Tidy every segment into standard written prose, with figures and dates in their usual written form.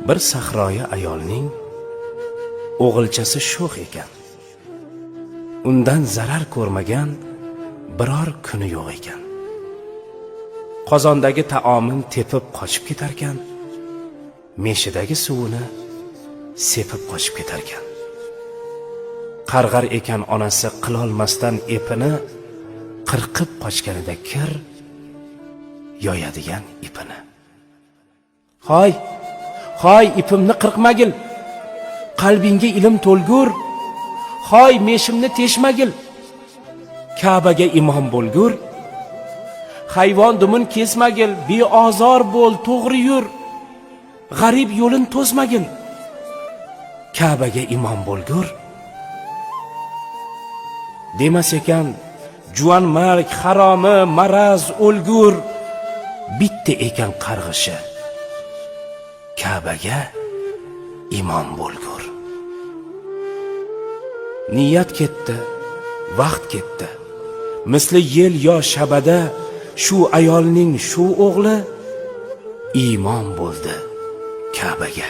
Bir sahroyi ayolning o'g'ilchasi sho'x ekan. Undan zarar ko'rmagan biror kuni yo'q ekan. Qozondagi taomin tepib qochib ketarkan, meshidagi suvini sepib qochib ketarkan. Qarg'ar ekan onasi qilolmasdan epini, qirqib qochganida kir yoyadigan ipini. Hoy ipimni qirqmagil, qalbingga ilm to'lgur. Hoy meshimni teshmagil, Ka'baga imom bo'lgur. Hayvon dumin kesmagil, beozor bo'l, to'g'ri yur. G'arib yo'lin to'smagil, Ka'baga imom bo'lgur. Demas ekan, juvanmarg, haromi, maraz, o'lgur. Bitta ekan qarg'ishi, Ka'baga imom bo'lgur. Niyat ketdi, vaqt ketdi. Misli yel yo shabada shu ayolning shu o'g'li imom bo'ldi Ka'baga.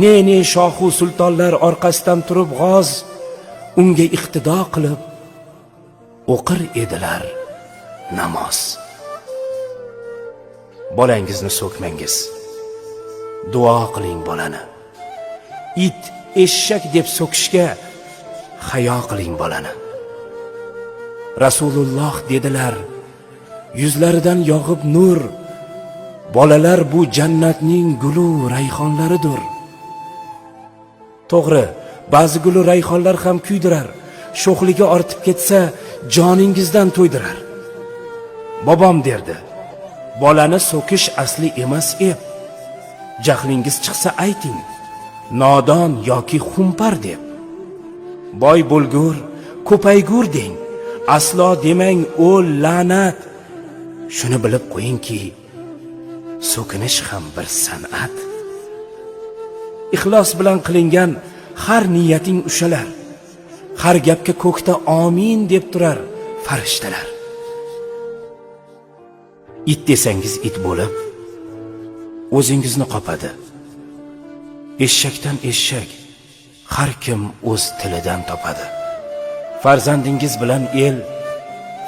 Ne shohu sultonlar orqasidan turib g'oz unga iqtido qilib o'qir edilar namoz. Bolangizni so'kmangiz, duo qiling bolani. It, eshak deb so'kishga hayo qiling bolani. Rasululloh dedilar, yuzlaridan yog'ib nur. Bolalar bu jannatning gulu rayhonlaridir. To'g'ri, ba'zi gulu rayhonlar ham kuydirar. Sho'xligi ortib ketsa, joningizdan to'ydirar. Bobom derdi, bolani so'kish asli emas ep. Jahlingiz chiqsa ayting, nodon yoki xumpar deb. Boy bo'lgur, ko'paygur deng. Aslo demang o'l la'nat. Shuni bilib qo'yingki, so'kinish ham bir san'at. Ixlos bilan qilingan har niyating ushalar. Har gapga ko'kda amin deb turar farishtalar. It desangiz it bo'lib, o'zingizni qopadi. Eshakdan eshak, har kim o'z tilidan topadi. Farzandingiz bilan el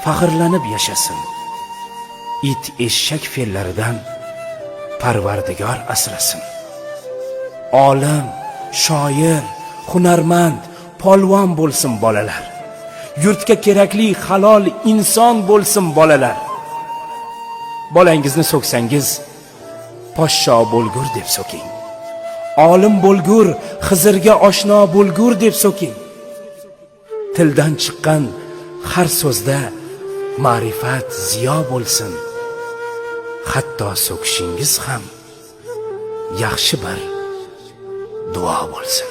faxrlanib yashasin. It eshak fe'llaridan Parvardigor asrasin. Olim, shoir, hunarmand, polvon bo'lsin bolalar. Yurtga kerakli halol inson bo'lsin bolalar. Bolangizni so'ksangiz, poshsho bo'lgur deb so'king. Olim bo'lgur, Xizrga oshno bo'lgur deb so'king. Tildan chiqqan har so'zda ma'rifat ziyo bo'lsin. Hatto so'kishingiz ham yaxshi bir duo bo'lsin.